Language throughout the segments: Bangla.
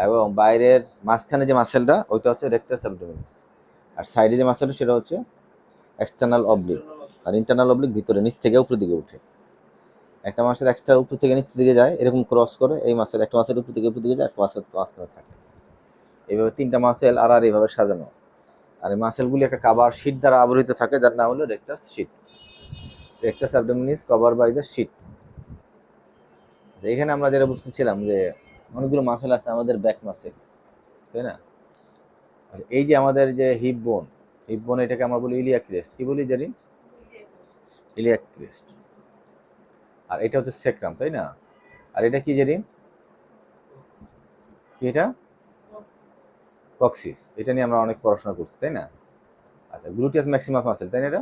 এবং বাইরের মাঝখানে যে মাসেলটা ওইটা হচ্ছে রেক্টাস অ্যাবডোমিনাস, আর সাইডে যে মাসেলটা সেটা হচ্ছে এক্সটার্নাল অবলিক, আর ইন্টারনাল অবলিক ভিতরে নিচ থেকে উপর দিকে উঠে। একটা মাসের একটা উপর থেকে নিচ দিকে যায়, এরকম ক্রস করে এই মাসের একটা মাসের উপর থেকে দিকে যায়, একটা মাসের মাঝখানে থাকে। এইভাবে তিনটা মাসেল আর এইভাবে সাজানো, আর এই মাসেলগুলি একটা কাভার শিট দ্বারা আবৃত থাকে, যার নাম হলো rectus sheath. Rectus abdominis cover by the sheath. এখানে আমরা যেটা বুঝতেছিলাম যে অনেকগুলো মাসেল আছে আমাদের ব্যাক মাসেল, তাই না? এই যে আমাদের যে হিপ বোন এটাকে আমরা বলি ইলিয়াক ক্রেস্ট। কি বলি জানি? Iliac crest. আর এটা হচ্ছে সেক্রাম, তাই না? আর এটা কি জানি? কি এটা? কক্সিস। এটা নিয়ে আমরা অনেক পড়াশোনা করছি, তাই না? আচ্ছা, গ্লুটিয়াস ম্যাক্সিমাস মাসেল, তাই না? এটা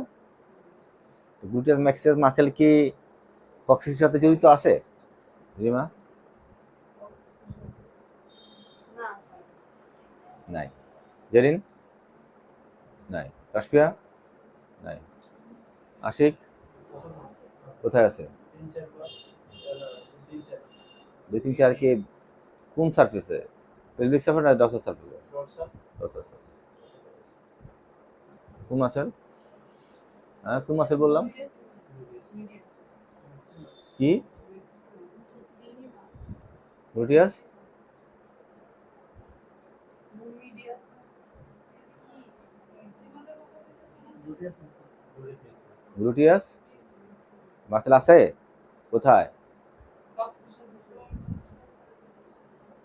গ্লুটিয়াস ম্যাক্সিমাস মাসেল কি কক্সিসের সাথে জড়িত আছে রিমা? নাই। জেরিন? নাই। কাশফিয়া? নাই। আশিক? কোথায় আছে? 2-3-4 কি কোন সারফেসে? পেলভিক সারফেস না ডরসাল সারফেসে? Dorsal surface. কোন মাসেল? হ্যাঁ, কোন মাসেল বললাম? কি? গ্লুটিয়াস? গ্লুটিয়াস মাসেল আছে কোথায়?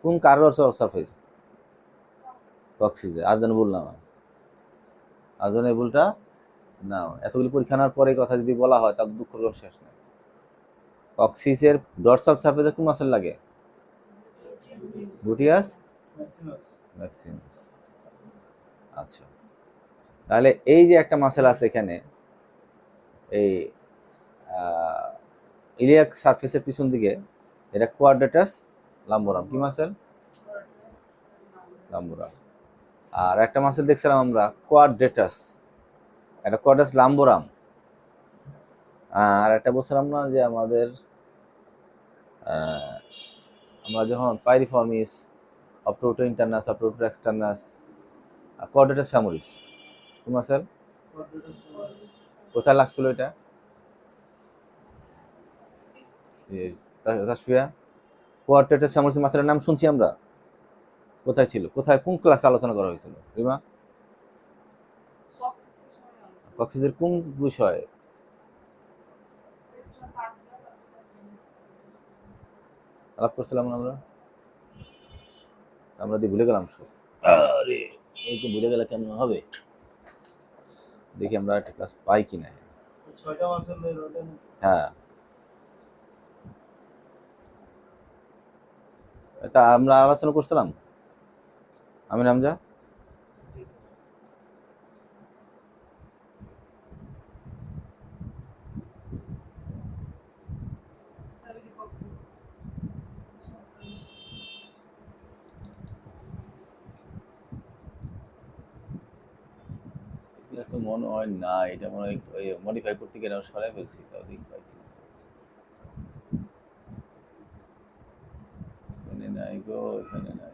কোন কার ডরসাল সারফেস? কক্সিসে। আর যেন বললাম, আর যেন এই ভুলটা না, এতগুলি পরীক্ষা নেওয়ার পরে কথা যদি বলা হয় তার দুঃখ কোনো শেষ নেই। কক্সিসের ডরসাল সারফেসে কোন মাসেল লাগে? Gluteus Maximus. আচ্ছা, তাহলে এই যে একটা মাসেল আছে এখানে, এই ইলিয়াক সারফেসের পিছন দিকে, এটা কোয়াড্রেটাস লাম্বোরাম। কি মাসেল? লাম্বোরাম। আর একটা মাসেল দেখছিলাম আমরা কোয়াড্রেটাস, এটা কোয়াড্রাস লাম্বোরাম। আর একটা বলছিলাম না যে আমাদের আমরা যখন পাইরিফর্মিস, অপটোটো ইন্টারনাস, অপটোটো এক্সটার্নাস, কোয়াড্রেটাস ফ্যামোরিস। কি মাসেল? কোথায় লাগছিল এটা? তাসফিয়া, কোয়াড্রেটাস ফ্যামোরিস মাসেলের নাম শুনছি আমরা, কোথায় ছিল, কোথায় কোন ক্লাসে আলোচনা করা হয়েছিল রিমা? কক্সিসের কোন বিষয়ে? আলাপ করছিলাম না আমরা? আমরা দিয়ে ভুলে গেলাম সব। আরে এই তো ভুলে গেলে কেমন হবে? দেখি আমরা একটা ক্লাস পাই কিনা। হ্যাঁ, তা আমরা আলোচনা করছিলাম আমি রামজা। ক্লাস তো মনে হয় না, এটা মনে হয় মডিফাই করতে গিয়ে সরাই ফেলছি, তাও দেখি পাই কিনা। এখানে নাই গো, এখানে নাই।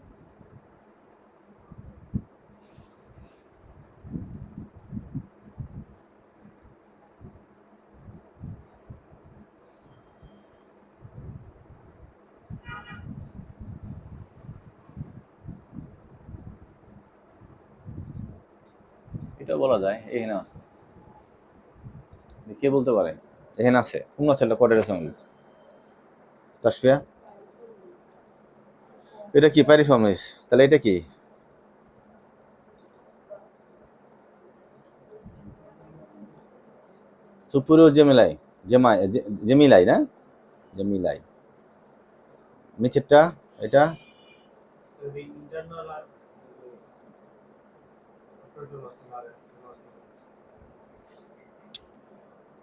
এটা বলা যায় এখানে আছে, কে বলতে পারে? এখানে আছে কোন মাসেলটা কোয়াড্রেটাস ফ্যামিলিস? তাসফিয়া, এটা কি পাইরিফর্মিস? তাহলে এটা কি? সুপুরিও জেমিলাই, জেমিলাই না, জেমিলাই। নিচেরটা এটা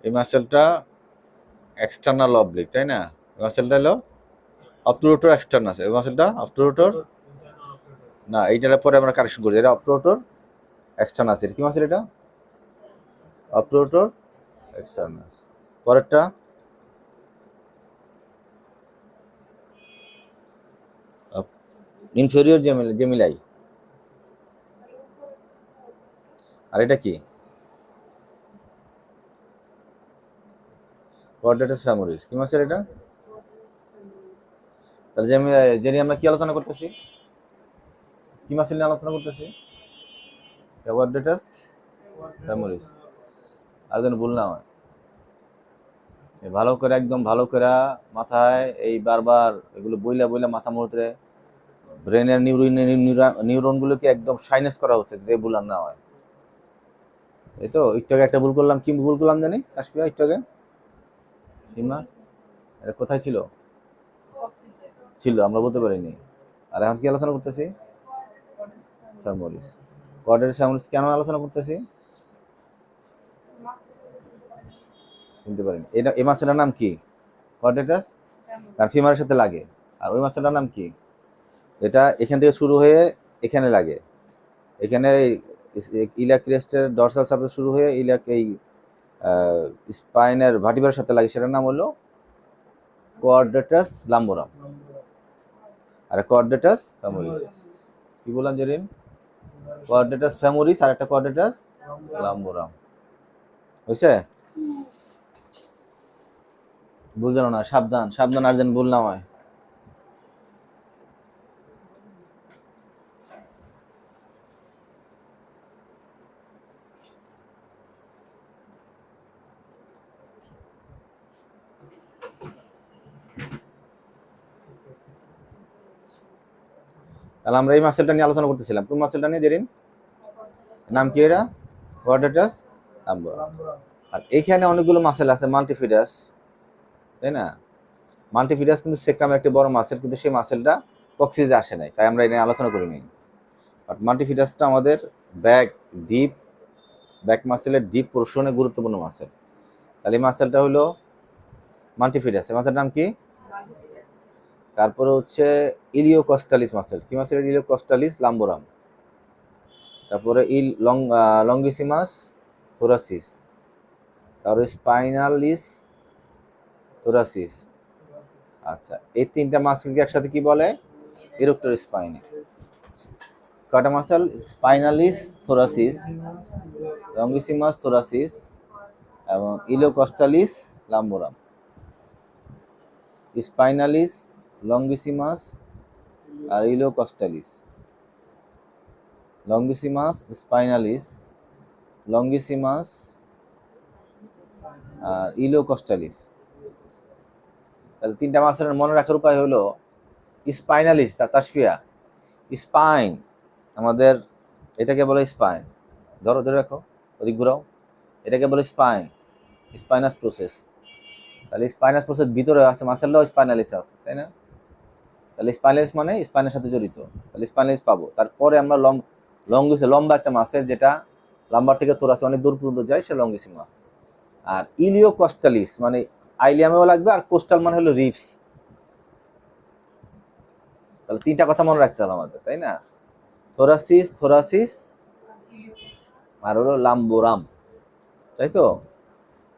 এই মাসেলটা এক্সটার্নাল অবলিক, তাই না? এই মাসেলটা হলো অপটোরোটর এক্সটার্নাস, এই মাসেলটা অপটোরোটর না, এইটার পরে আমরা কারেকশন করি, এটা অপটোরোটর এক্সটার্নাস। এর কি মাসেল এটা? অপটোরোটর এক্সটার্নাস। পরেরটা ইনফেরিয়র জেমিলাই। আর এটা কি? কোয়াড্রেটাস ফ্যামোরিস। কি মাছের এটা? তাহলে জেনি আমরা কি আলোচনা করতেছি? কি মাছের নিয়ে আলোচনা করতেছি? কোয়াড্রেটাস ফ্যামোরিস। আর যেন ভুল না হয়, ভালো করে একদম ভালো করে মাথায় এই বারবার এগুলো বইলা বইলা মাথা মধ্যে ব্রেনের নিউরনগুলোকে একদম সাইনেস করা হচ্ছে, যে ভুল আর না হয়। এই তো একটু আগে একটা ভুল করলাম। কি ভুল করলাম জানি কাশপিয়া একটু আগে? হিমা, এটা কোথায় ছিল? ছিল, আমরা বলতে পারিনি। আর এখন কি আলোচনা করতেছি? ফ্যামোরিস। কোয়াড্রেটাস ফ্যামোরিস কেন আলোচনা করতেছি? শুনতে পারিনি। এটা এই মাছের নাম কি? কোয়াড্রেটাস, কারণ ফিমারের সাথে লাগে। আর ওই মাছের নাম কি? এটা এখান থেকে শুরু হয়ে এখানে লাগে। এখানে ইলিয়াক ক্রেস্টের ডরসাল সার্ফেস শুরু হয়ে ইলিয়াক এই স্পাইনের ভার্টিব্রার সাথে লাগে, সেটার নাম হলো কোয়াড্রেটাস লাম্বোরাম। আর কোয়াড্রেটাস ফ্যামোরিস। কি বললাম জেরিন? কোয়াড্রেটাস ফ্যামোরিস আর একটা কোয়াড্রেটাস লাম্বোরাম। হয়েছে? ভুল জানো না, সাবধান সাবধান, আর যেন ভুল না হয়। তাহলে আমরা এই মাসেলটা নিয়ে আলোচনা করতেছিলাম। কোন মাসেলটা নিয়ে জেরিন? নাম কি এটা? কোয়াড্রেটাস লাম্বোরাম। আর এইখানে অনেকগুলো মাসেল আছে, মাল্টিফিডাস, তাই না? মাল্টিফিডাস কিন্তু সেক্রামের একটি বড় মাসেল, কিন্তু সেই মাসেলটা কক্সিজে আসে নাই, তাই আমরা এটা নিয়ে আলোচনা করিনি। বাট মাল্টিফিডাসটা আমাদের ব্যাক মাসেলের ডিপ পোর্শনে গুরুত্বপূর্ণ মাসেল। তাহলে এই মাসেলটা হলো মাল্টিফিডাস। এই মাসেলটার নাম কি? তারপরে হচ্ছে ইলিওকস্টালিস মাসেল। কি মাসেল? ইলিওকস্টালিস লাম্বোরাম। তারপরে লঙ্গিসিমাস থোরাসিস, তারপরে স্পাইনালিস থোরাসিস। আচ্ছা, এই তিনটা মাসেলকে একসাথে কি বলে? Erector spiny. কয়টা মাসেল? স্পাইনালিস থোরাসিস, লঙ্গিসিমাস থোরাসিস এবং ইলিওকস্টালিস লাম্বোরাম। স্পাইনালিস, লঙ্গিসিমাস আর ইলিওকস্টালিস। লঙ্গিসিমাস, স্পাইনালিস, লঙ্গিসিমাস আর ইলিওকস্টালিস। তাহলে তিনটা মাসের মনে রাখার উপায় হলো স্পাইনালিস, তার তাসফিয়া স্পাইন, আমাদের এটাকে বলে স্পাইন। ধরো ধরে রাখো, ওদিক ঘুরাও। এটাকে বলে স্পাইন, স্পাইনাস প্রসেস। তাহলে স্পাইনাস প্রসেস ভিতরে আছে, মাসেলটাও স্পাইনালিস আছে, তাই না? তাহলে স্পাইনালিস মানে স্পাইনের সাথে জড়িত, তাহলে স্পাইনালিস পাবো। তারপরে আমরা লম্বা একটা মাসেল, যেটা লাম্বার থেকে তোরাসে অনেক দূর পর্যন্ত যায়, সে লঙ্গিসিমাস। আর ইলিওকস্টালিস মানে আইলিয়ামেও লাগবে, আর কোস্টাল মানে হলো রিফস। তাহলে তিনটা কথা মনে রাখতে হবে আমাদের, তাই না? থোরাসিস আর হলো লাম্বোরাম, তাই তো?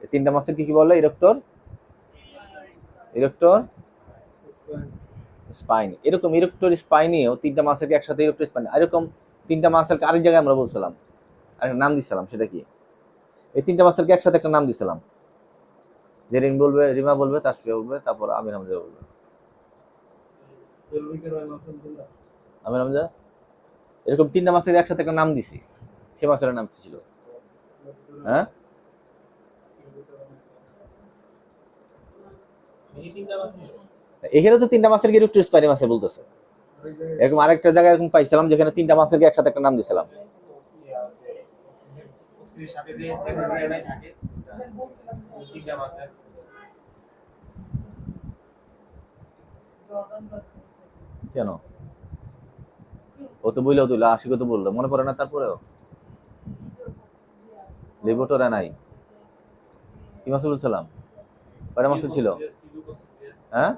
এই তিনটা মাসেল কি কি বলে? Erector spine. এরকম ইরেক্টর স্পাইনিও তিনটা মাসেলকে একসাথে ইরেক্টর স্পাইন, এরকম তিনটা মাসেলকে আরেক জায়গায় আমরা বলছিলাম, আরেকটা নাম দিছিলাম, সেটা কি? এই তিনটা মাসেলকে একসাথে একটা নাম দিছিলাম। জেরিন বলবে, রিমা বলবে, তাসফিয়া বলবে, তারপর আমির হামজা বলবে। আমির হামজা, এরকম তিনটা মাসের একসাথে একটা নাম দিছি, সে মাসের নাম কি ছিল? হ্যাঁ, এখানে তো তিনটা মাসের ইরেক্টর স্পাইনি মাসে বলতেছে। এরকম আরেকটা জায়গায় এরকম পাইছিলাম যেখানে তিনটা মাসের একসাথে একটা নাম দিছিলাম। কেন? ও তো বললেও তুই আশিকে তো বললো, মনে পড়ে না? তারপরেও লিবোটোরা নাই। কি মাসে বলছিলাম? কয়টা মাসে ছিল? হ্যাঁ,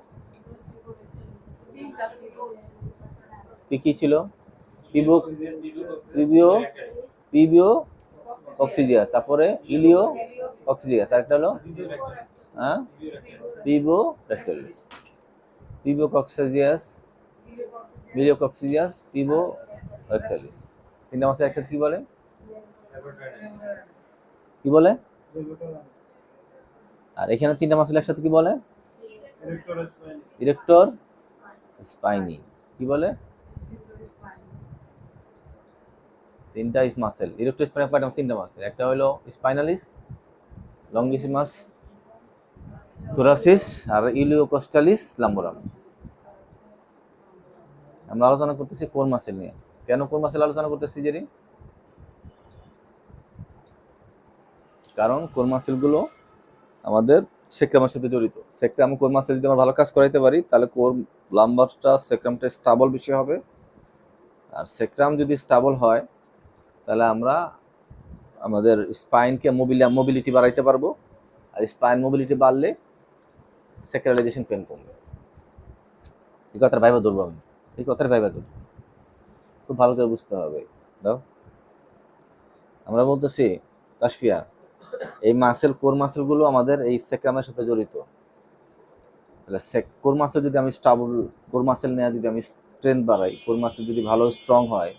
কি কি ছিল? প্রিভিও প্রিভিও কক্সিজিয়াস, তারপরে ইলিও কক্সিজিয়াস, আরেকটা হলো হ্যাঁ প্রিভিও রেক্টালিস। প্রিভিও কক্সিজিয়াস, ইলিওকক্সিডিয়াস, পিভো রেক্টালিস। তিনটা মাসেল একসাথে কি বলে? কি বলে? আর এখানে তিনটা মাসেল একসাথে কি বলে? Erector spiny. কি বলে? তিনটা মাসেল ইরেক্টর স্পাইনি পার্ট, তিনটা মাসেল। একটা হলো স্পাইনালিস, লঙ্গিসিমাস থোরাসিস আর ইলিওকস্টালিস লাম্বোরাম। আমরা আলোচনা করতেছি কোর মাসেল নিয়ে। কেন কোর মাসেল আলোচনা করতেছি জেরি? কারণ কোর মাসেলগুলো আমাদের সেক্রামের সাথে জড়িত। সেক্রাম কোর মাসেল যদি আমরা ভালো কাজ করাইতে পারি তাহলে কোর লাম্বারটা সেক্রামটা স্টাবল বেশি হবে। আর সেক্রাম যদি স্টাবল হয় তাহলে আমরা আমাদের স্পাইনকে মোবিলিটি বাড়াইতে পারবো। আর স্পাইন মোবিলিটি বাড়লে সেক্রালাইজেশন পেন কমবে। এই কথার ভাইবা ধরবো আমি, এই কথার ভাইবা ধরবো, খুব ভালো করে বুঝতে হবে। দাও, আমরা বলতেছি তাসফিয়া, এই মাসেল কোর মাসেলগুলো আমাদের এই সেক্রামের সাথে জড়িত। তাহলে কোর মাসেল যদি আমি স্টাবল, কোর মাসেল নিয়ে যদি আমি স্ট্রেংথ বাড়াই, কোর মাসেল যদি ভালো স্ট্রং হয়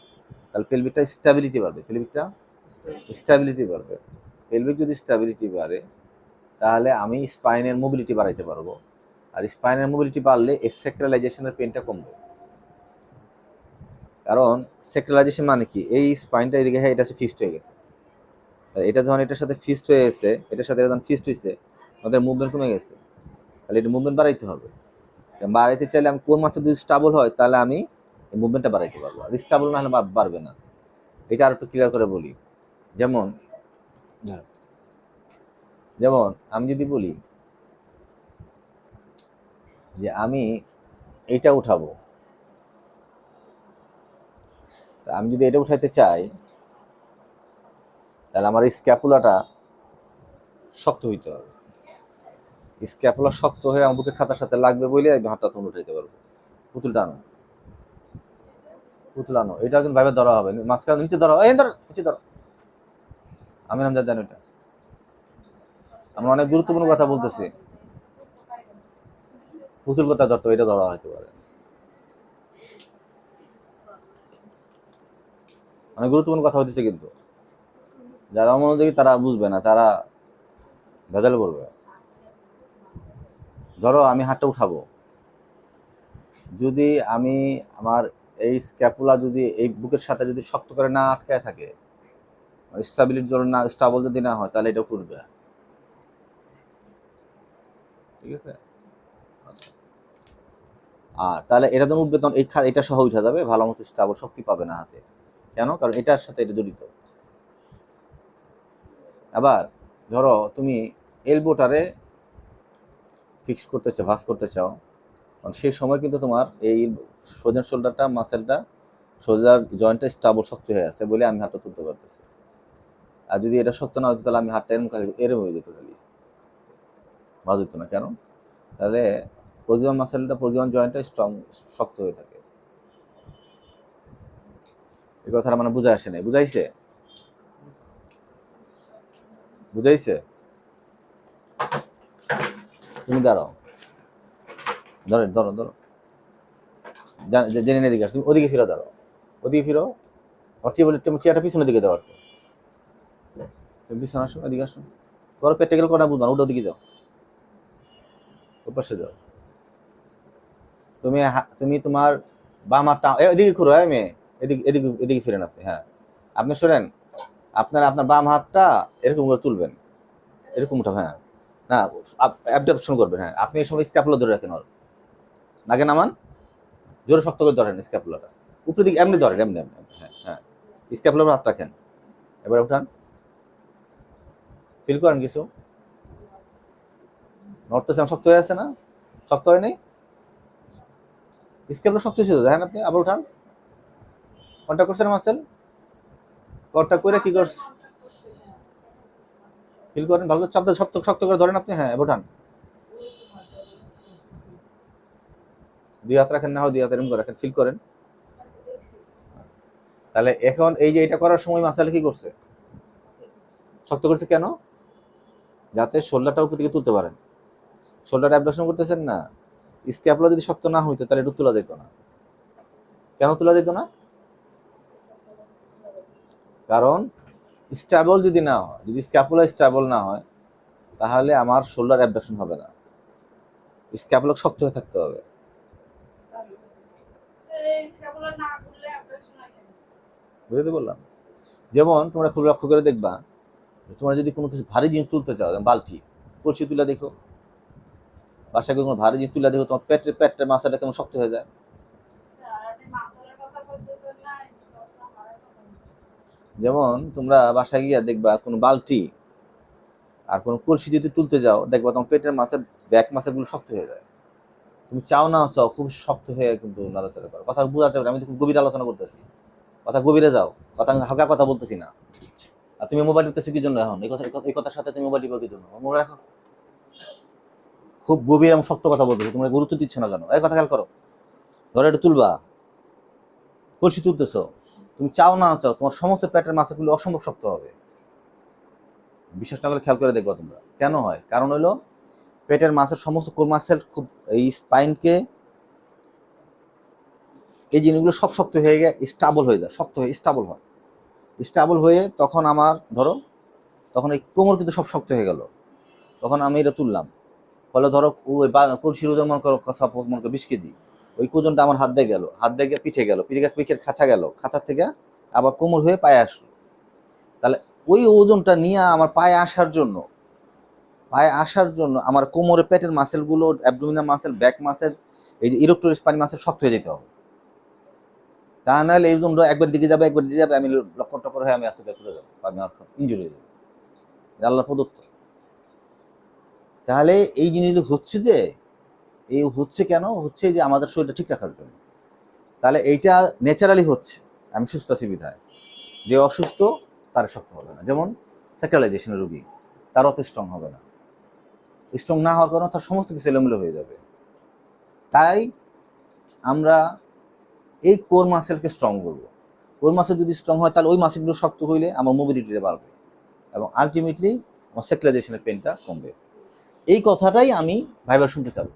তাহলে পেলভিকটা স্টেবিলিটি বাড়বে। পেলভিকটা স্টেবিলিটি বাড়বে। পেলভিক যদি স্টেবিলিটি বাড়ে তাহলে আমি স্পাইনের মোবিলিটি বাড়াইতে পারবো। আর স্পাইনের মোবিলিটি বাড়লে এই সেক্রালাইজেশনের পেনটা কমবে। কারণ সেক্রালাইজেশন মানে কি? এই স্পাইনটা এদিকে, হ্যাঁ এটা ফিক্সড হয়ে গেছে। এটা যখন এটার সাথে ফিক্সড হয়ে গেছে, এটার সাথে যখন ফিক্সড হয়েছে, আমাদের মুভমেন্ট কমে গেছে। তাহলে এটা মুভমেন্ট বাড়াইতে হবে। বাড়াইতে চাইলে আমি কোন মাসে যদি স্টাবল হয় তাহলে আমি এই মুভমেন্টটা বাড়াইতে পারবো। আর স্টাবল না হলে বাড়বে না। এটা আর একটু ক্লিয়ার করে বলি। যেমন আমি যদি বলি যে আমি এইটা উঠাবো, আমি যদি এটা উঠাইতে চাই তাহলে আমার স্ক্যাপুলাটা শক্ত হইতে হবে। স্ক্যাপুলা শক্ত হয়ে আমার বুকের খাতার সাথে লাগবে বলে আমি হাতটা তখন উঠাইতে পারবো। পুতুলটা আনো, পুতুল আনো। এটা কিন্তু ভাবে ধরা হবে, মাঝখানে নিচে ধরো, এই ধরো, নিচে ধরো। আমি নাম জানি এটা। আমরা অনেক গুরুত্বপূর্ণ কথা বলতেছি। পুতুল কথা ধরতো, এটা ধরা হইতে পারে। অনেক গুরুত্বপূর্ণ কথা হচ্ছে, কিন্তু যারা অমনোযোগী তারা বুঝবে না, তারা ভেজাল করবে। ধরো আমি হাতটা উঠাবো, যদি আমি আমার এই স্ক্যাপুলা যদি এই বুকের সাথে যদি শক্ত করে না আটকায় থাকে, স্টেবিলিটির জন্য না, স্টাবল যদি না হয়, তাহলে এটা উঠবে। ঠিক আছে? আর তাহলে এটা যখন উঠবে তখন এটা সহ উঠা যাবে, ভালো মতো স্টাবল শক্তি পাবে না হাতে। কেন? কারণ এটার সাথে এটা জড়িত। আবার ধরো তুমি এলবোটারে ফিক্স করতে চাও, ভাঁজ করতে চাও, কারণ সেই সময় কিন্তু তোমার এই সোজা শোল্ডারটা মাসেলটা, সোজার জয়েন্টটা স্টাবল শক্ত হয়ে আছে বলে আমি হাতটা তুলতে পারতেছি। আর যদি এটা শক্ত না হতো তাহলে আমি হাতটা এরম হয়ে যেত, খালি ভাঁজ হতো না। কেন? তাহলে প্রজনন মাসেলটা, প্রজনন জয়েন্টটা স্ট্রং, শক্ত হয়ে থাকে। এই কথাটা মানে বুঝে আসে নাই? বুঝাইছে? বুঝাইছে? তুমি দাঁড়াও, ধরো ধরো ধরো, জেনে দিকে আসো, তুমি ওদিকে ফিরো, দাঁড়াও, ওদিকে ফিরো। আমার চেয়ারটা পিছনের দিকে দেওয়ার, তুমি পিছনে আসো, ওদিকে আসো। করো প্র্যাকটিক্যাল করা বুঝবা না, ওদিকে যাও, ওপাশে যাও। তুমি তোমার বাম হাতটা এদিকে ঘুরো, হ্যাঁ মেয়ে, এদিকে এদিকে এদিকে ফিরেন আপনি। হ্যাঁ, আপনি শোনেন, আপনার বাম হাতটা এরকম করে তুলবেন, এরকম উঠাও। হ্যাঁ, না, অ্যাবডাকশন করবেন। হ্যাঁ, আপনি এই সময় স্ক্যাপুলা ধরে রাখেন, ওর নাকে নামান, জোরে শক্ত করে ধরেন স্ক্যাপুলাটা, উপরের দিকে এমনি ধরেন, এমনি এমনি। হ্যাঁ হ্যাঁ, স্ক্যাপুলার হাত রাখেন। এবার উঠান, ফিল করেন কিছু নড়তেছে, শক্ত হয়ে আছে না? শক্ত হয় নাই? স্ক্যাপুলার শক্ত ছিল, দেখেন আপনি। আবার উঠান, কন্ট্যাক্ট করছেন মাসেল, কন্ট্যাক্ট করে কি করছে ফিল করেন, ভালো করে চাপ শক্ত শক্ত করে ধরেন আপনি। হ্যাঁ, এবার উঠান, দুই হাত রাখেন, না হয় দুই হাত এরকম করে রাখেন, ফিল করেন। তাহলে এখন এই যে এটা করার সময় মাসেল কি করছে? শক্ত করছে। কেন? যাতে শোল্ডারটা উপর দিকে তুলতে পারেন। শোল্ডার অ্যাবডাকশন করতেছেন না, স্ক্যাপুলা যদি শক্ত না হইতো তাহলে এটা তোলা যেত না। কেন তোলা যেত না? কারণ স্টেবল যদি না হয়, যদি স্ক্যাপুলা স্টেবল না হয়, তাহলে আমার শোল্ডার অ্যাবডাকশন হবে না। স্ক্যাপুলা শক্ত হয়ে থাকতে হবে। বুঝতে বললাম? যেমন তোমরা খুব লক্ষ্য করে দেখবা, তোমরা যদি কোনো কিছু ভারী জিনিস তুলতে চাও, বালতি কলসি তুলে দেখো, বাসায় কোনো ভারী জিনিস তুলে দেখো, তোমার পেটের মাথাটা কেমন শক্ত হয়ে যায়। যেমন তোমরা বাসায় গিয়ে দেখবা কোনো বালতি আর কোনো কলসি যদি তুলতে যাও, দেখবা তোমার পেটের মাছের ব্যাক মাছের গুলো শক্ত হয়ে যায়। তুমি চাও না চাও খুব শক্ত হয়ে কিন্তু নড়াচড়া করো। কথা বোঝার চেষ্টা করো, আমি তো খুব গভীর আলোচনা করতেছি, কথা গভীরে যাও, কথা আমি হালকা কথা বলতেছি না। আর তুমি মোবাইল টিপতেছো কি জন্য এখন? এই কথার সাথে তুমি মোবাইল টিপো কি জন্য? মোবাইল রাখো। খুব গভীর এবং শক্ত কথা বলতেছি, তোমরা গুরুত্ব দিচ্ছ না কেন? এই কথা খেয়াল করো। ধরো এটা তুলবা, কলসি তুলতেছো, তুমি চাও না চাও তোমার সমস্ত পেটের মাছগুলো অসম্ভব শক্ত হবে। বিশ্বাস না করে খেয়াল করে দেখবা তোমরা। কেন হয়? কারণ হলো পেটের মাছের সমস্ত কোর মাসেল খুব এই স্পাইনকে, এই জিনিসগুলো সব শক্ত হয়ে গিয়ে স্টাবল হয়ে যায়, শক্ত হয়ে স্টাবল হয়। স্টাবল হয়ে তখন আমার ধরো, তখন এই কোমর কিন্তু সব শক্ত হয়ে গেল, তখন আমি এটা তুললাম। ফলে ধরো ওই কলসির ওজন মনে করো, সাপোজ মনে করো 20 কেজি, ওই ওজনটা আমার হাত দিয়ে গেল, হাত দিয়ে গিয়ে পিঠে গেল, পিঠের খাঁচা গেল, খাঁচার থেকে আবার কোমর হয়ে পায়ে আসলো। তাহলে ওই ওজনটা নিয়ে আমার পায়ে আসার জন্য আমার কোমরে পেটের মাসেলগুলো, অ্যাবডোমিনাল মাসেল, ব্যাক মাসেল, এই যে ইরেক্টর স্পাইন মাসেল শক্ত হয়ে যেতে হবে। তা নাহলে এই জন্য একবার দিকে যাবে, আমি লক্ষ্য টক্কর হয়ে আমি আস্তে আস্তে করে যাবো, আমি ইঞ্জুরি হয়ে যাবো। আল্লাহ প্রদত্ত। তাহলে এই জিনিসগুলো হচ্ছে যে, এই হচ্ছে কেন হচ্ছে, যে আমাদের শরীরটা ঠিক রাখার জন্য। তাহলে এইটা ন্যাচারালি হচ্ছে, আমি সুস্থ আছি বিধায়। যে অসুস্থ তার শক্ত হবে না। যেমন স্যাক্রালাইজেশনের রোগী, তার অত স্ট্রং হবে না। স্ট্রং না হওয়ার কারণে তার সমস্ত কিছু এলোমেলো হয়ে যাবে। তাই আমরা এই কোর মাসেলকে স্ট্রং করবো। কোর মাসেল যদি স্ট্রং হয়, তাহলে ওই মাসেলগুলো শক্ত হইলে আমার মোবিলিটিটা বাড়বে এবং আলটিমেটলি আমার স্যাক্রালাইজেশনের পেনটা কমবে। এই কথাটাই আমি ভাইবার শুনতে চাবো।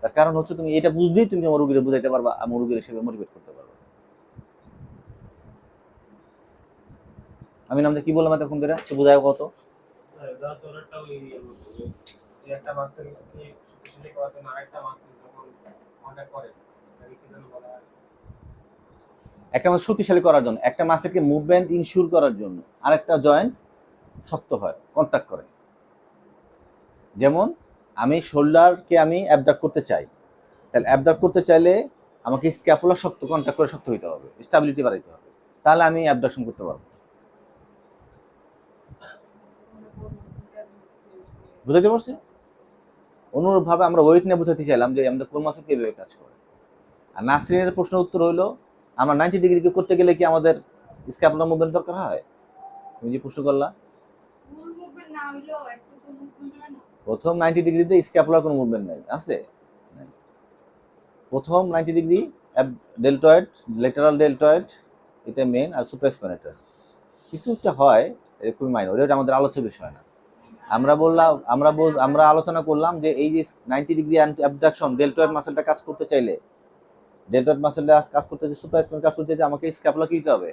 তার কারণ হচ্ছে তুমি এটা বুঝলেই তুমি আমার রুগীরা বুঝাইতে পারবা, আমার রুগীর হিসেবে মোটিভেট করতে পারবা। আমি নামটা কি বললাম এতক্ষণ ধরে, তো বোঝায় কত? একটা মাছ শক্তিশালী করার জন্য, একটা মাছেরকে মুভমেন্ট ইনশিওর করার জন্য আরেকটা জয়েন্ট শক্ত হয়, কন্ট্যাক্ট করে। যেমন আমি শোল্ডারকে আমি অ্যাবডাক্ট করতে চাই, তাহলে অ্যাবডাক্ট করতে চাইলে আমাকে স্ক্যাপুলা শক্ত, কন্ট্যাক্ট করে শক্ত হইতে হবে, স্টেবিলিটি বাড়াইতে হবে, তাহলে আমি অ্যাবডাকশন করতে পারবো। বুঝাইতে পারছি? অনুরূপভাবে আমরা ওয়েট নিয়ে বুঝাতে চাইলাম যে আমাদের কোন মাসেল কিভাবে কাজ করে। আর নাসরিনের প্রশ্নের উত্তর হইলো, আমরা 90 ডিগ্রি করতে গেলে কি আমাদের স্ক্যাপুলা মুভমেন্ট দরকার হয়? তুমি যে প্রশ্ন করলা, প্রথম 90 ডিগ্রিতে স্ক্যাপুলার কোনো মুভমেন্ট নাই, আছে? প্রথম 90 ডিগ্রি ডেল্টয়েড, লেটারাল ডেল্টয়েড, এটা মেন, আর সুপ্রাস্পাইনাটাস কিছু একটা হয়, এটা খুবই মাইনর, এটা আমাদের আলোচ্য বিষয় না। আমরা আলোচনা করলাম যে এই যে 90 ডিগ্রি অ্যাবডাকশন, ডেল্টয়েড মাসেলটা কাজ করতে চাইলে, ডেল্টয়েড মাসেলটা কাজ করতে যে সুপ্রাস্পাইনাল কাজ করতে, যে আমাকে স্ক্যাপুলা কি হতে হবে?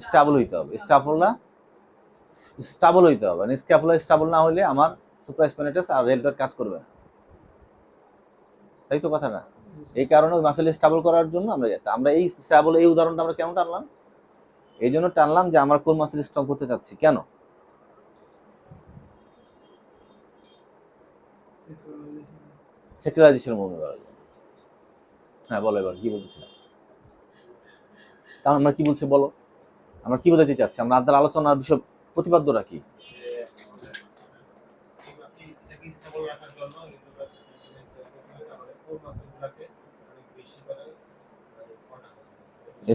স্টেবল হইতে হবে। স্টেবল হইতে হবে, মানে স্ক্যাপুলা স্টেবল না হলে আমার সুপ্রাস্পাইনাটাস আর ডেল্টয়েড কাজ করবে না। তাই তো কথা না? এই কারণে ওই মাসেল স্টেবল করার জন্য আমরা এই স্টেবল, এই উদাহরণটা আমরা কেন টানলাম? এই জন্য টানলাম যে আমরা কোন মাসেল স্ট্রং করতে চাচ্ছি। কেন? সেকুলারাইজেশন মুভমেন্ট করার জন্য। হ্যাঁ বলো, এবার কি বলতেছিলাম? তাহলে আমরা কি বলছি বলো, আমরা কি বোঝাতে চাচ্ছি? আমরা আপনার আলোচনার বিষয় প্রতিপাদ্যটা কি?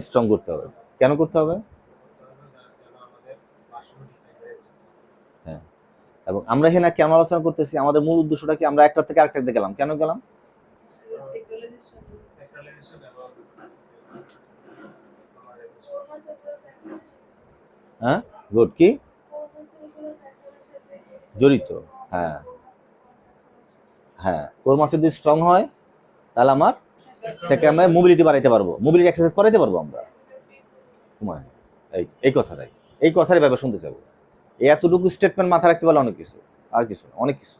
স্ট্রং করতে হবে। কেন করতে হবে? হ্যাঁ, এবং আমরা এখানে কেন আলোচনা করতেছি, আমাদের মূল উদ্দেশ্যটা কি? আমরা একটা থেকে আরেকটাতে গেলাম, কেন গেলাম? হ্যাঁ, গুড। কি জড়িত? হ্যাঁ, হ্যাঁ, কোর মাসেল যদি স্ট্রং হয়, তাহলে আমার সেকেন্ডে মোবিলিটি বাড়াইতে পারবো, মোবিলিটি এক্সারসাইজ করাইতে পারবো আমরা। এই কথাটাই ব্যাপার শুনতে চাবো। এতটুকু স্টেটমেন্ট মাথা রাখতে পারলে অনেক কিছু, আর কিছু অনেক কিছু।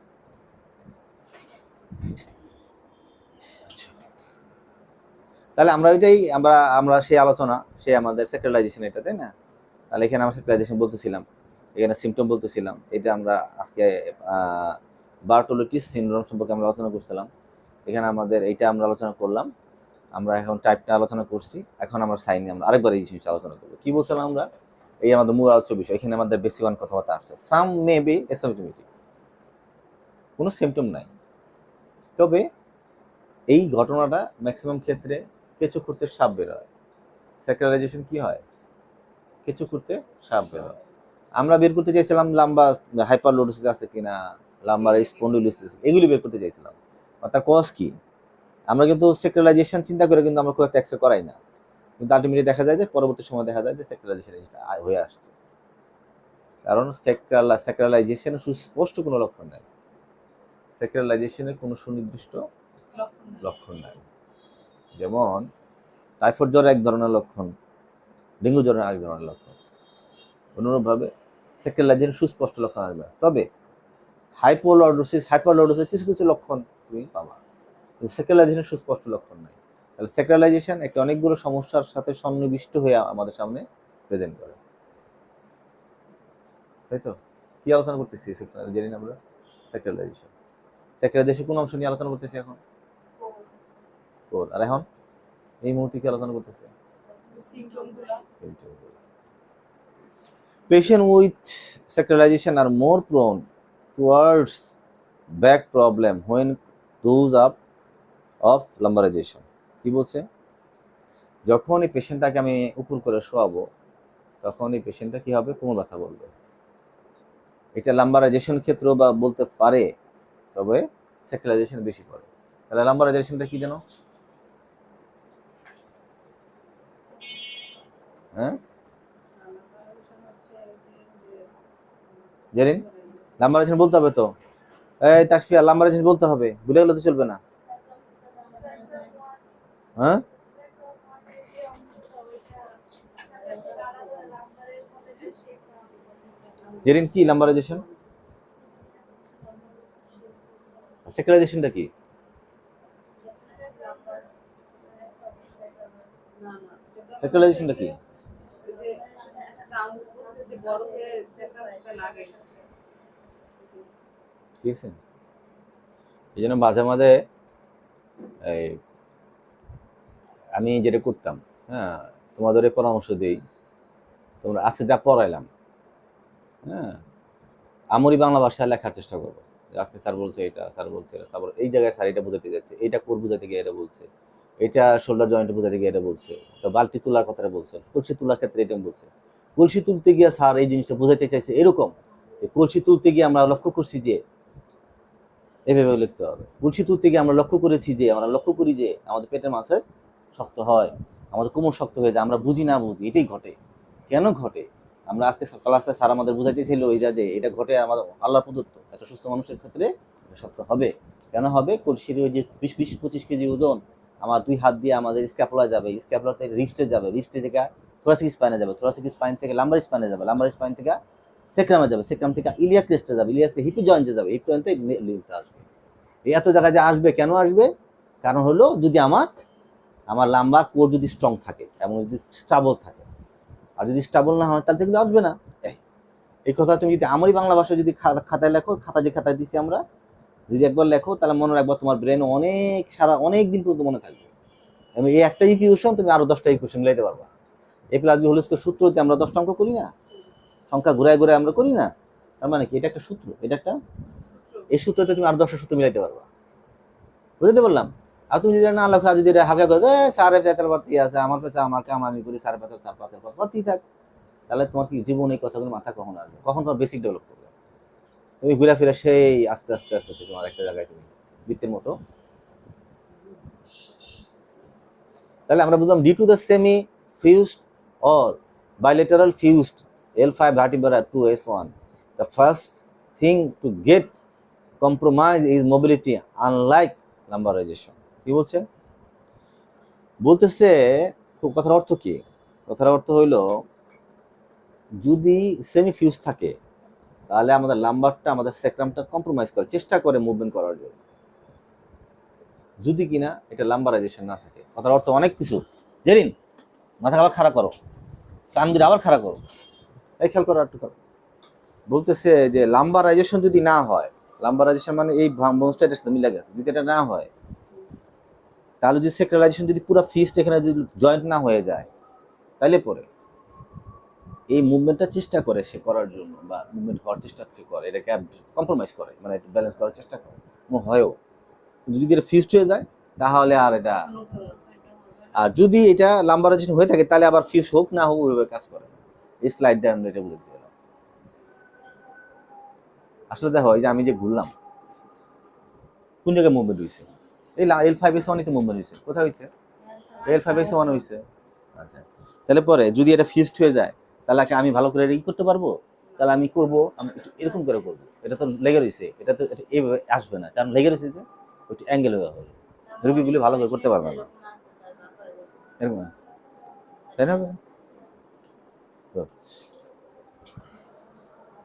তাহলে আমরা ওইটাই আমরা সেই আলোচনা, সেই আমাদের সেক্টরালাইজেশন এটা, তাই না? তাহলে এখানে আমরা সেক্টরালাইজেশন বলতেছিলাম, এখানে সিমটম বলতেছিলাম, এটা আমরা আজকে বার্টোলোটিস সিনড্রোম সম্পর্কে আমরা আলোচনা করছিলাম। এখানে আমাদের এইটা আমরা আলোচনা করলাম। আমরা এখন টাইপটা আলোচনা করছি, এখন আমরা সাইন নিয়ে আমরা আরেকবার এই জিনিসটা আলোচনা করবো। কি বলছিলাম আমরা? এই আমাদের মূল আলোচ্য বিষয়, এখানে আমাদের বেসিক ওয়ান কথাবার্তা আসছে। সাম মে বি অ্যাসিম্পটোমেটিক, কোনো সিমটম নাই, তবে এই ঘটনাটা ম্যাক্সিমাম ক্ষেত্রে কেঁচো খুঁড়তে সাপ বের হয়। সেক্টরালাইজেশন কি হয়? কেঁচো খুঁড়তে সাপ বের হয়। আমরা বের করতে চাইছিলাম লাম্বা হাইপারলোডোসিস আছে কিনা, লাম্বার স্পন্ডিলোসিস, এগুলি বের করতে চাইছিলাম। তার কজ কি? আমরা কিন্তু সেক্টরালাইজেশন চিন্তা করে কিন্তু আমরা খুব একটা এক্সরে করাই না, কিন্তু আলটিমেটলি দেখা যায় যে পরবর্তী সময় দেখা যায় যে সেক্টরালাইজেশন হয়ে আসছে। কারণ সেক্টরালাইজেশনের সুস্পষ্ট কোনো লক্ষণ নাই, সেক্টরালাইজেশনের কোনো সুনির্দিষ্ট লক্ষণ নাই। যেমন টাইফয়েড জ্বরের এক ধরনের লক্ষণ, ডেঙ্গু জ্বরের আরেক ধরনের লক্ষণ। অনুরূপভাবে সেক্টরালাইজেশনের সুস্পষ্ট লক্ষণ আসবে, তবে হাইপারলর্ডোসিস কিছু কিছু লক্ষণ তুমি পাবা, কিন্তু সেক্টরালাইজেশনের সুস্পষ্ট লক্ষণ নাই। তাহলে সেক্টরালাইজেশন একটা অনেকগুলো সমস্যার সাথে সন্নিবিষ্ট হয়ে আমাদের সামনে প্রেজেন্ট করে, তাই তো? কি আলোচনা করতেছি জানি না আমরা? সেক্টরালাইজেশন কোন অংশ নিয়ে আলোচনা করতেছি এখন? আর এখন এই মুহূর্তে কি আলোচনা করতেছি? Patients with sacralization are more prone towards back problem when those of lumbarization. কি বলছে? যখন এই পেশেন্টটাকে আমি উপর করে শোয়াবো, তখন এই পেশেন্টটা কি হবে? কোমর ব্যথা বলবে। এটা লাম্বারাইজেশন ক্ষেত্র বা বলতে পারে, তবে সেক্টরালাইজেশন বেশি পড়ে। তাহলে লাম্বারাইজেশনটা কি জানো? হ্যাঁ জেরিন, লাম্বারাইজেশন বলতে হবে তো। এই তাসফিয়া, লাম্বারাইজেশন বলতে হবে, ভুলে গেলে তো চলবে না। হ্যাঁ জেরিন, কি লাম্বারাইজেশন? সেক্টরালাইজেশনটা কি? সেক্টরালাইজেশনটা কি? ঠিক আছে, এই জন্য মাঝে মাঝে এই আমি যেটা করতাম, হ্যাঁ, তোমাদের পরামর্শ দিই, তোমরা আজকে যা পড়াইলাম, হ্যাঁ, আমরি বাংলা ভাষায় লেখার চেষ্টা করবো। আজকে স্যার বলছে এটা, স্যার বলছে এটা, তারপর এই জায়গায় স্যার এটা বোঝাতে যাচ্ছে, এটা কোর বোঝাতে গিয়ে এটা বলছে, এটা শোল্ডার জয়েন্ট বোঝাতে গিয়ে এটা বলছে, তো বালতি তোলার কথাটা বলছে, কলসি তোলার ক্ষেত্রে এটা বলছে। কলসি তুলতে গিয়ে স্যার এই জিনিসটা বোঝাতে চাইছে এরকম, কলসি তুলতে গিয়ে আমরা লক্ষ্য করছি যে, এভাবে লিখতে হবে। কলসি তুলতে গিয়ে আমরা লক্ষ্য করি যে আমাদের পেটের মাঝে শক্ত হয়, আমাদের কোমর শক্ত হয়ে যায়, আমরা বুঝি না বুঝি এটাই ঘটে। কেন ঘটে? আমরা আজকে ক্লাসে স্যার আমাদের বুঝাইতেছিল এইটা, যে এটা ঘটে আমাদের আল্লাহ প্রদত্ত, একটা সুস্থ মানুষের ক্ষেত্রে শক্ত হবে। কেন হবে? কলসির ওই যে 20-25 কেজি ওজন আমার 2 হাত দিয়ে আমাদের স্ক্যাপুলা যাবে, স্ক্যাপুলা থেকে রিস্টে যাবে, রিস্টে থেকে থোরাসিক স্পাইনে যাবে, থোরাসিক স্পাইন থেকে লাম্বার স্পাইনে যাবে, লাম্বার স্পাইন থেকে সেক্রামে যাবে, সেক্রাম থেকে ইলিয়াক ক্রেস্টে যাবে, ইলিয়াক থেকে হিপি জয়েন্টে যাবে, হিপ জয়েন্টে লিম্ফে আসবে। এই এত জায়গায় যে আসবে, কেন আসবে? কারণ হলো যদি আমার লাম্বা কোর যদি স্ট্রং থাকে এবং যদি স্টাবল থাকে, আর যদি স্টাবল না হয় তাহলে থেকে আসবে না। এই কথা তুমি যদি আমারই বাংলা ভাষায় যদি খাতায় লেখো, খাতায় দিচ্ছি আমরা, যদি একবার লেখো তাহলে মনে রাখবো, তোমার ব্রেন অনেক দিন পর্যন্ত মনে থাকবে। এবং এই একটা ইকুয়েশন তুমি আরো 10টা ইকুয়েশন মিলাইতে পারবা। এ প্লাস বি হোল স্কয়ার সূত্রতে আমরা 10টা অঙ্ক করি না, সংখ্যা ঘুরায় ঘুরায় আমরা করি না, তার মানে কি এটা একটা সূত্র, এটা একটা, এই সূত্রতে তুমি আরো 10টা সূত্র মিলাইতে পারবা। বুঝতে পারলাম? আর তুমি যদি না লেখো, আর যদি হালকা করে সারে পেঁচাল ভর্তি আছে, আমার পেঁচা আমার কাম আমি করি, সারে পেঁচাল চার পাঁচের পর ভর্তি থাক, তাহলে তোমার কি জীবন এই কথাগুলো মাথা কখন আসবে? কখন তোমার বেসিক ডেভেলপ করবে? তুমি ঘুরে ফিরে সেই আস্তে আস্তে আস্তে তোমার একটা জায়গায় তুমি বৃত্তের মতো। তাহলে আমরা বুঝলাম D to the semi fused or bilateral fused L5 vertebra 2S1, the first thing to get compromise is mobility unlike lumbarization. কি বলছে? বলতেছে, কথার অর্থ কি? কথার অর্থ হইলো, যদি সেমি ফিউজ থাকে তাহলে আমাদের লাম্বারটা আমাদের সেক্রামটা কম্প্রোমাইজ করে, চেষ্টা করে মুভমেন্ট করার জন্য, যদি কিনা এটা লাম্বারাইজেশন না থাকে। কথার অর্থ অনেক কিছু। জেরিন, মাথা আবার খাড়া করো, কান দিয়ে আবার খাড়া করো, এই খেয়াল করো একটু করো। বলতেছে যে লাম্বারাইজেশন যদি না হয়, লাম্বারাইজেশন মানে এই বোনসটা এটার সাথে মিলে গেছে, যদি এটা না হয় তাহলে যদি সেক্রালাইজেশন যদি পুরো ফিস্ট এখানে যদি জয়েন্ট না হয়ে যায়, তাহলে পরে এই মুভমেন্টটা চেষ্টা করে সে করার জন্য, বা মুভমেন্ট হওয়ার চেষ্টা করে, এটাকে কম্প্রোমাইজ করে, মানে একটু ব্যালেন্স করার চেষ্টা করে, হয়ও। যদি এটা ফিউজড হয়ে যায় তাহলে আর এটা, আর যদি এটা লাম্বারাইজেশন হয়ে থাকে তাহলে আবার ফিউজ হোক না হোক ওইভাবে কাজ করে না। এই স্লাইড দিয়ে আমরা এটা বুঝতে পেলাম। আসলে দেখো, এই যে আমি যে ঘুরলাম, কোন জায়গায় মুভমেন্ট হয়েছে? এই L5S1 তো মুভমেন্ট হয়েছে, কোথায় হয়েছে? L5S1 হয়েছে। আচ্ছা, তাহলে পরে যদি এটা ফিউজড হয়ে যায় তাহলে কি আমি ভালো করে এটা করতে পারবো? তাহলে আমি করব, আমি একটু এরকম করে করবো, এটা তো লেগে রয়েছে, এটা তো এটা এইভাবে আসবে না, কারণ লেগে রয়েছে যে একটু অ্যাঙ্গেল হয়ে হবে, রুগীগুলি ভালো করে করতে পারবে না, এরকম, তাই না? তো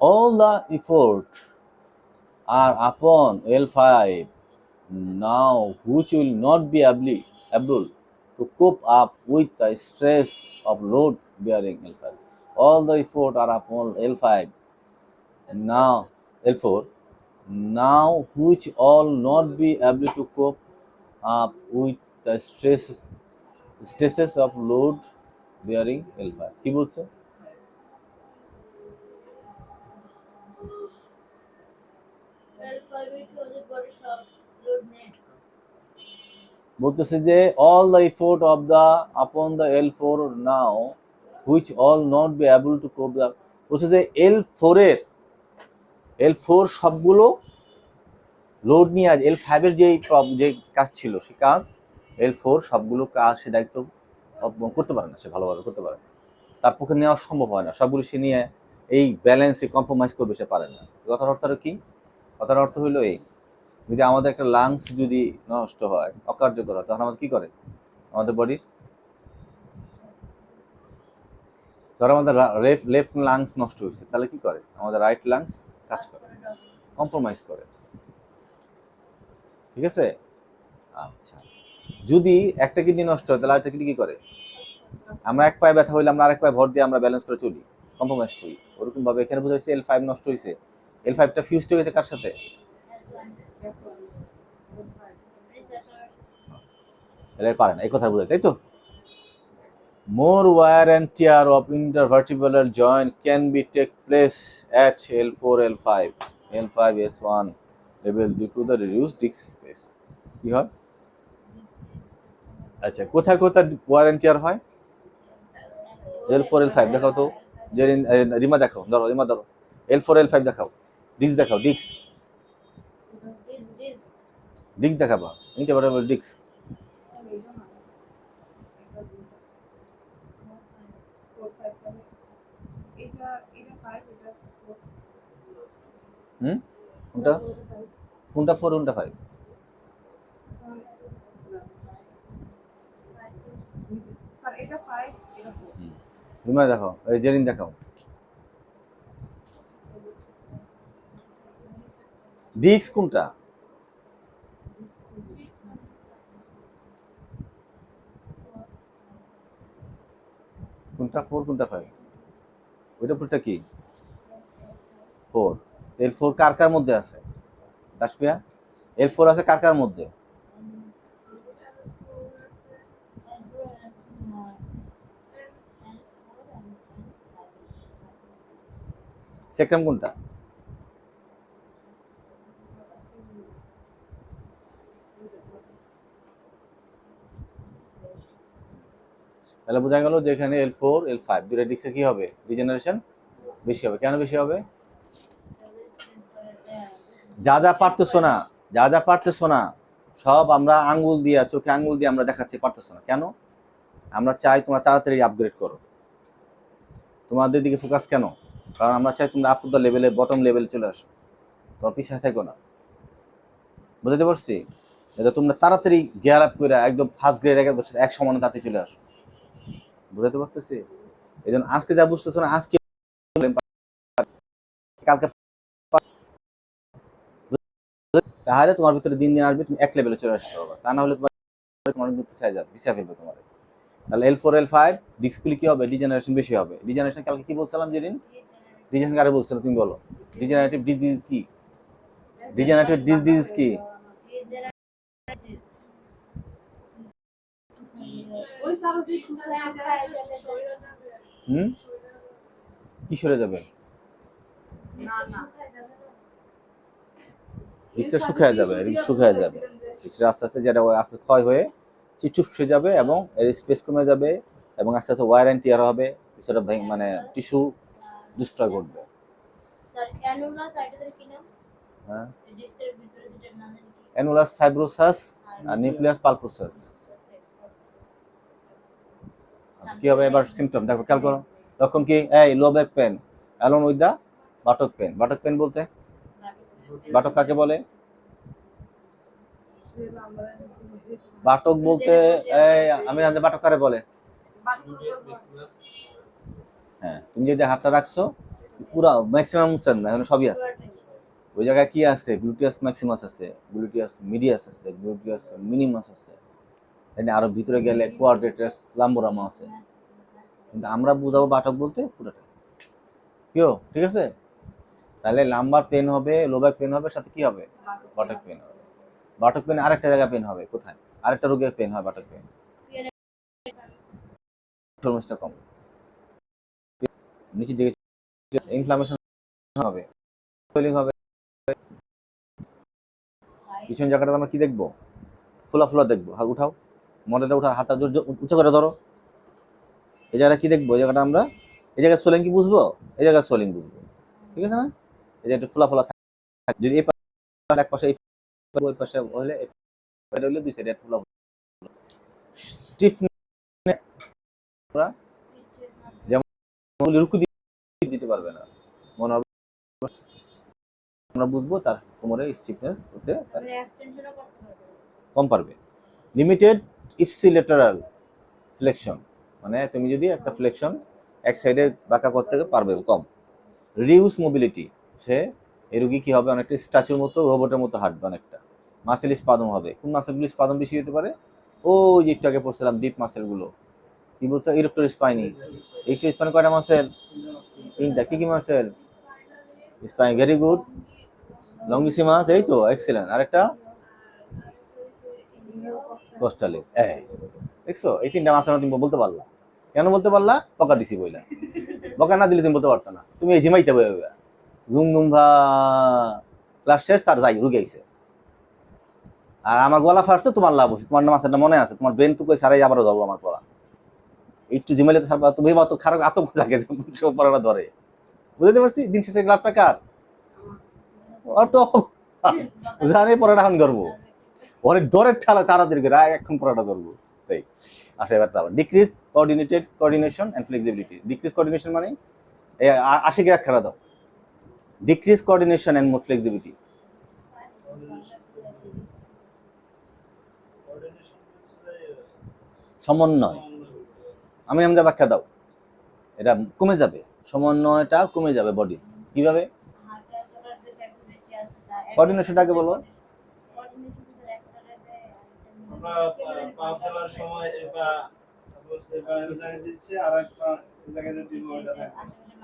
all the effort are upon L5 now, which will not be able to cope up with the stress of load bearing L5. All the effort are upon L5 now, L4 now, which all not be able to cope up with the stresses of load bearing L5. কি বলছে? বলতেছে যে all the effort of the upon the L4 now, which all not be able to cope up, বলছে যে L4 সবগুলো লোড নিয়ে, আজ L5 এর যে কাজ ছিল সে কাজ L4 সবগুলো কাজ সে দায়িত্ব করতে পারে না, সে ভালোভাবে করতে পারে না, তার পক্ষে নেওয়া সম্ভব হয় না, সবগুলো সে নিয়ে এই ব্যালেন্সে কম্প্রোমাইজ করবে সে পারে না। কথার অর্থ কি? কথার অর্থ হইলো এই, যদি আমাদের একটা লাংস যদি নষ্ট হয়, অকার্যকর হয়, তখন আমাদের কি করে? আমাদের বডির, ধরো আমাদের লেফট লাংস নষ্ট হয়েছে, তাহলে কি করে? আমাদের রাইট লাংস কাজ করে, কম্প্রোমাইজ করে, ঠিক আছে? আচ্ছা, যদি একটা কিডনি নষ্ট হয় তাহলে আরেকটা কিডনি কি করে? আমরা এক পায়ে ব্যথা হইলে আমরা আরেক পায়ে ভর দিয়ে আমরা ব্যালেন্স করে চলি, কম্প্রোমাইজ করি। ওরকম ভাবে এখানে বোঝা হয়েছে L5 নষ্ট হয়েছে, L5টা ফিউজড হয়ে গেছে কার সাথে? তাহলে পারে না, এই কথা বোঝায়, তাই তো? More wear and tear of intervertebral joint can be take place at L4, L5, L5S1 level due to the reduced disc space. কি হয়? আচ্ছা, কোথায় কোথায় wear and tear হয়? L4, L5 দেখাও তো, যে রিমা দেখাও, ধরো রিমা ধরো, L4, L5 দেখাও, ডিস্ক দেখাও, ডিস্ক দেখাবা, ইন্টারভার্টেবরাল ডিস্ক। কোনটা কোনটা 4 কোনটা 5? রিমা দেখাও, এই জেরিন দেখাও, ডিস্ক কোনটা? কোনটা 4 কোনটা 5? ওইটা পুরোটা কি 4? L4 কার কার মধ্যে আছে তাসপিয়া? L4 আছে কার কার মধ্যে? সেক্টম কোনটা? তাহলে বোঝা গেল যে এখানে L4, L5 দুটো ডিস্কে কি হবে? রিজেনারেশন বেশি হবে। কেন বেশি হবে? যা যা পারতেছো না, যা যা পারতেছো না সব আমরা আঙ্গুল দিয়ে, চোখে আঙ্গুল দিয়ে আমরা দেখাচ্ছি পারতেছো না কেন? আমরা চাই তোমরা তাড়াতাড়ি আপগ্রেড করো, তোমাদের দিকে ফোকাস কেন? কারণ আমরা চাই তোমরা আপ টু দ্য লেভেলে, বটম লেভেলে চলে আসো, তোমার পিছিয়ে থেকো না। বুঝতে পারছি? যাতে তোমরা তাড়াতাড়ি গিয়ার আপ করে একদম ফার্স্ট গ্রেড এক সমানে তাতে চলে আসো। বুঝাতে পারতেছি? এই জন্য আজকে যা বুঝতেছো না, আজকে কালকে তাহলে তোমার ভিতরে দিন দিন আসবে, তুমি এক লেভেলে চলে আসতে পারবে। তা না হলে তোমার কিন্তু পিছিয়ে ফেলবে তোমার। তাহলে L4 L5 ডিস্কগুলি কি হবে, ডিজেনারেশন বেশি হবে। ডিজেনারেশন কালকে কি বলছিলাম যেদিন, ডিজেনারেশন কারে বলছিল তুমি বলো? ডিজেনারেটিভ ডিজিজ কি? ডিজেনারেটিভ ডিজিজ কি? হুম, কি সরে যাবে? রিক্সা শুকায় যাবে, শুকায় যাবে। রিক্সা আস্তে আস্তে যেটা আস্তে ক্ষয় হয়ে চুপসে যাবে এবং এর স্পেস কমে যাবে এবং আস্তে আস্তে ওয়ার অ্যান্ড টিয়ার হবে, সেটা মানে টিস্যু ডিস্ট্রয় করবে। হ্যাঁ, অ্যানুলাস ফাইব্রোসাস আর নিউক্লিয়াস পালপোসাস। কি হবে এবার সিমটম দেখো, খেয়াল করো। লক্ষণ কি? এই low back pain along with the buttock pain. Buttock pain বলতে বাটক কাকে বলে? বাটক বলতে আমি জানি বাটক কারে বলে। হ্যাঁ, তুমি যদি হাতটা রাখছো পুরো ম্যাক্সিমাম উচ্চারণ না, এখানে সবই আছে। ওই জায়গায় কি আছে? গ্লুটিয়াস ম্যাক্সিমাস আছে, গ্লুটিয়াস মিডিয়াস আছে, গ্লুটিয়াস মিনিমাস আছে, আরো ভিতরে গেলে কোয়াড্রেটাস লাম্বোরাম আছে। কিন্তু আমরা বুঝাবো বাটক বলতে পুরোটা। কিও ঠিক আছে? তাহলে লাম্বার পেন হবে, লো ব্যাক পেন হবে, সাথে কি হবে? বাটক পেন হবে। বাটক পেন আরেকটা জায়গায় পেন হবে, কোথায়? আরেকটা রোগের পেন হয় বাটক পেন, পারফরম্যান্সটা কম নিচের দিকে, ইনফ্লামেশন হবে, সোয়েলিং হবে। পিছন জায়গাটা আমরা কি দেখবো? ফোলা ফোলা দেখবো। হাত উঠাও, মডেলটা উঠা, হাতটা উঁচু করে ধরো। এই জায়গাটা কি দেখবো? এই জায়গাটা আমরা, এই জায়গায় সোলিং কি বুঝবো? এই জায়গায় সোলিং বুঝবো, ঠিক আছে না? এই যে একটু ফোলা ফোলা থাকে, যদি এই পাশে এক পাশে ওই পাশে হলে দুই সাইডে ফোলা স্টিফ, যেমন রুকু দিতে পারবে না, মনে হবে আমরা বুঝবো তার কোমরের স্টিফনেস হতে কম পারবে। লিমিটেড ইপসিলেটারাল ফ্লেকশন, মানে তুমি যদি একটা ফ্লেকশন এক সাইডে বাঁকা করতে পারবে কম। রিউজ মোবিলিটি, সে এই রোগী কি হবে? অনেকটা স্ট্যাচুর মতো, রোবটের মতো হাঁটবে অনেকটা। মাসেল স্পাদম হবে। কোন মাসেলগুলো স্পাদম বেশি হতে পারে? ওই যে একটু আগে পড়ছিলাম ডিপ মাসেলগুলো। কি বলছে? Erector spinae. এই স্পাইন কয়টা মাসেল? তিনটা। কি কি muscle? Spine, very good. Longissimus, এই তো এক্সেলেন্ট। আরেকটা কোস্টালিস। এই দেখছো, এই তিনটা মাসেল তুমি বলতে পারলা। কেন বলতে পারলা? বকা দিছি বইলা। বকা না দিলে তুমি বলতে পারতো না। তুমি এই জিমাইতে বই ঘুম ঘুম ভা ক্লাস শেষ, আর যাই রুগে আইছে। আর আমার গলা ফাটছে, তোমার লাভ হচ্ছে, তোমার মাসেরটা মনে আছে, তোমার ব্রেন টুকু সারাই আবারও ধরবো আমার পড়া। একটু জিমাইলে তো সারবা, তুমি তো খারাপ আতঙ্ক থাকে যে সব পড়াটা ধরে। বুঝতে পারছি? দিন শেষে লাভটা কার? অটো জানে পড়াটা আমি ধরবো, অনেক ডরের ঠালা তাড়াতাড়ি করে এখন পড়াটা ধরবো। তাই আসা এবার তারপর decrease coordination and flexibility. Decrease coordination মানে আশিকে এক খেলা দাও। ডিক্রিজ কোঅর্ডিনেশন অ্যান্ড ফ্লেক্সিবিলিটি, সমন্বয়। আমি আমাদের ব্যাখ্যা দাও, এটা কমে যাবে, সমন্বয়টা কমে যাবে বডি। কিভাবে? কোঅর্ডিনেশনটাকে বলো।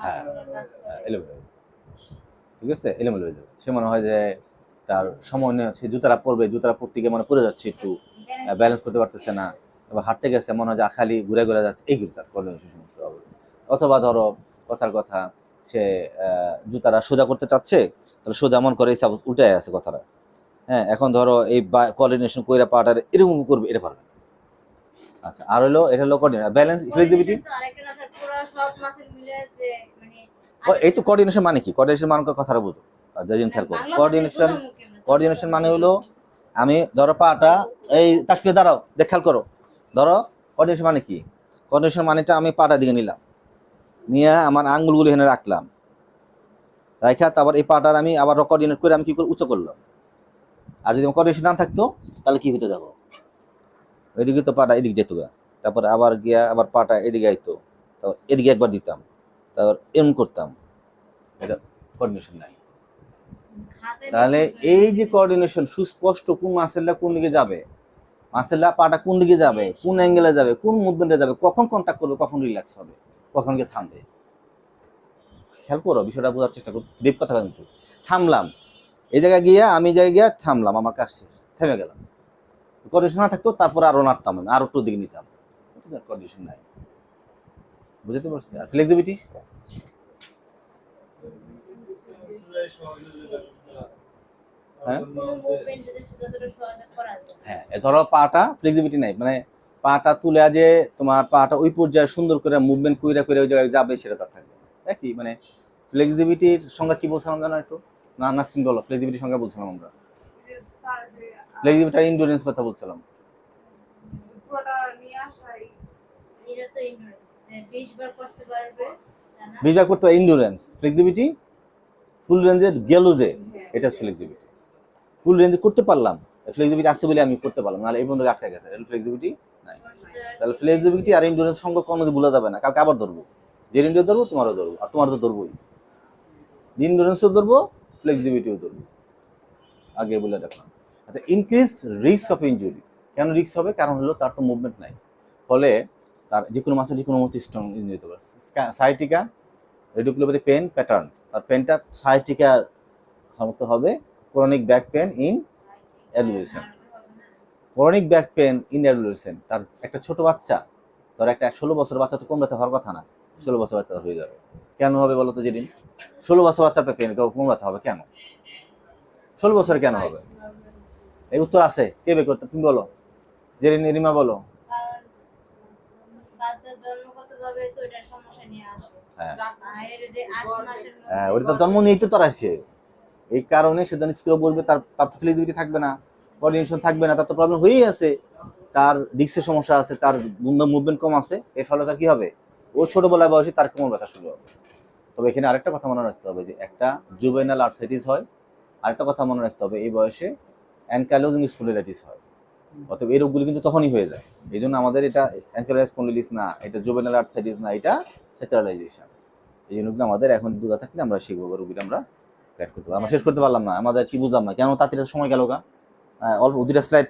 হ্যাঁ, ঠিক আছে, এলোমেলো হয়ে যাবে। সে মনে হয় যে তার সমন্বয় হচ্ছে, জুতারা পরবে, জুতারা পরতে গিয়ে মনে পড়ে যাচ্ছে, একটু ব্যালেন্স করতে পারতেছে না, তারপর হাঁটতে গেছে মনে হয় যে খালি ঘুরে ঘুরে যাচ্ছে, এইগুলো তার কোঅর্ডিনেশন সমস্যা হবে। অথবা ধরো কথার কথা, সে জুতারা সোজা করতে চাচ্ছে, তাহলে সোজা মন করে উল্টে আছে কথাটা। হ্যাঁ, এখন ধরো এই কোঅর্ডিনেশন কইরা পাটার এরকম করবে, এটা পারবে। আচ্ছা, আর হলো এটা হলো কোঅর্ডিনেশন, ব্যালেন্স, ফ্লেক্সিবিলিটি। এই তো কোঅর্ডিনেশন মানে কি? কোঅর্ডিনেশন মানে কথাটা বুঝো, যেদিন খেয়াল করো। কোঅর্ডিনেশন মানে হলো, আমি ধরো পাটা এই তাসফিয়া দাঁড়াও, দেখ খেয়াল করো। ধরো কোঅর্ডিনেশন মানে কি? কোঅর্ডিনেশন মানেটা আমি পাটা দিকে নিলাম, নিয়ে আমার আঙ্গুলগুলো এখানে রাখলাম, রাখা তারপর এই পাটার আমি আবার কোঅর্ডিনেট করে আমি কি করে উঁচু করলাম। আর যদি কোঅর্ডিনেশন না থাকতো তাহলে কি হতো দেখো, ওইদিকে তো পাটা এদিকে যেত গা, তারপর আবার গিয়া আবার পাটা এদিকে আইতো, তারপর এদিকে একবার দিতাম, তারপর এমন করতাম, এটা কোঅর্ডিনেশন নাই। তাহলে এই যে কোঅর্ডিনেশন সুস্পষ্ট, কোন মাসেলটা কোন দিকে যাবে, মাসেলটা পাটা কোন দিকে যাবে, কোন অ্যাঙ্গেলে যাবে, কোন মুভমেন্টে যাবে, কখন কন্টাক্ট করবে, কখন রিল্যাক্স হবে, কখন গিয়ে থামবে, খেয়াল করো বিষয়টা বোঝার চেষ্টা করো। ডিপ কথা কিন্তু থামলাম, এই জায়গায় গিয়া আমি জায়গায় গিয়া থামলাম, আমার কাজ শেষ, থেমে গেলাম। কোঅর্ডিনেশন না থাকতো তারপর আরো নাড়তাম, আরো একটু দিকে নিতাম, কোঅর্ডিনেশন নাই। বুঝতে পারছি। আর ফ্লেক্সিবিলিটি, হ্যাঁ হ্যাঁ, ধরো পাটা ফ্লেক্সিবিলিটি নাই, মানে পাটা তুলে যে তোমার পাটা ওই পর্যায়ে সুন্দর করে মুভমেন্ট কইরা কইরা ওই জায়গায় যাবে, সেটা তার থাকবে না। একই মানে ফ্লেক্সিবিলিটির সংজ্ঞা কি বলছিলাম জানো একটু, না নাসরিন বলো, ফ্লেক্সিবিলিটির সংজ্ঞা বলছিলাম আমরা, ফ্লেক্সিবিলিটি আর ইন্ডুরেন্স কথা বলছিলাম। পুরোটা নিয়ে আসাই এটা তো ইন্ডোরেন্স যে 20 বার করতে পারবে তা না। বিভাগ করতে ইন্ডুরেন্স, ফ্লেক্সিবিলিটি ফুল রেঞ্জে গেল যে, এটা ফ্লেক্সিবিলিটি। ফুল রেঞ্জে করতে পারলাম, ফ্লেক্সিবিলিটি আছে বলে আমি করতে পারলাম, নাহলে এই বন্ধু আটকে গেছে, এটা ফ্লেক্সিবিলিটি নাই। তাহলে ফ্লেক্সিবিলিটি আর ইন্ডুরেন্স সঙ্গ কোনোদিন ভুলা যাবে না, কালকে আবার ধরবো, যে ইন্ডিও ধরবো তোমারও ধরবো, আর তোমারও তো ধরবোই, ইন্ডুরেন্সও ধরবো, ফ্লেক্সিবিলিটিও ধরবো, আগে বলে রাখলাম। আচ্ছা, ইনক্রিজ রিস্ক অফ ইনজুরি, কেন রিস্ক হবে, কারণ হলো তার তো মুভমেন্ট নাই, ফলে তার যে কোনো মাসে যে কোনো মতো স্ট্রং ইনজুরি হতে পারে। সাইটিকা রেডিকুলোপ্যাথি পেন প্যাটার্ন, তার পেনটা সাইটিকা হতে হবে, chronic back pain in adulation, chronic back pain in adulation. তার একটা ছোট বাচ্চা, ধর একটা 16 বছর বাচ্চা তো কম ব্যথা হওয়ার কথা না, 16 বছর বাচ্চা হয়ে যাবে, কেন হবে বলো তো যেদিন 16 বছর বাচ্চার পেন কম ব্যথা হবে কেন, 16 বছরে কেন হবে, এই উত্তর আছে, কে বের করতে, তুমি বলো, জেরিন রিমা বলো। কারণ বাচ্চা জন্মগতভাবে তো এটা সমস্যা নিয়ে আসে। হ্যাঁ এর যে 8 মাসের হ্যাঁ, মধ্যে ওটা তো জন্ম নিয়েই তো তরাইছে, এই কারণে সে যখন স্কুলে বসবে তার তার ফ্লেক্সিবিলিটি থাকবে না, কোঅর্ডিনেশন থাকবে না, তার তো প্রবলেম হয়েই আছে, তার ডিস্কের সমস্যা আছে, তার মুভমেন্ট কম আছে, এর ফলে তার কি হবে, ও ছোটবেলায় বয়সে তার কোমর ব্যথা শুরু হবে। তবে এখানে আরেকটা কথা মনে রাখতে হবে যে একটা জুভেনাল আর্থ্রাইটিস হয়, আরেকটা কথা মনে রাখতে হবে এই বয়সে অ্যানকাইলোজিং স্পন্ডিলাইটিস হয়, অতএব এই রোগগুলো কিন্তু তখনই হয়ে যায়। এই জন্য আমাদের এটা অ্যানকাইলোজিং স্পন্ডিলিস না, এটা জুভেনাল আর্থ্রাইটিস না, এটা স্যাটেলাইজেশন। এই জন্য আমাদের এখন বোঝা থাকলে আমরা শিখবো, রোগীটা আমরা গাইড করতে পারবো। আমরা শেষ করতে পারলাম না, আমাদের কি বুঝলাম না, কেন তাড়াতাড়ি সময় গেল গা, অল্প 2টা স্লাইড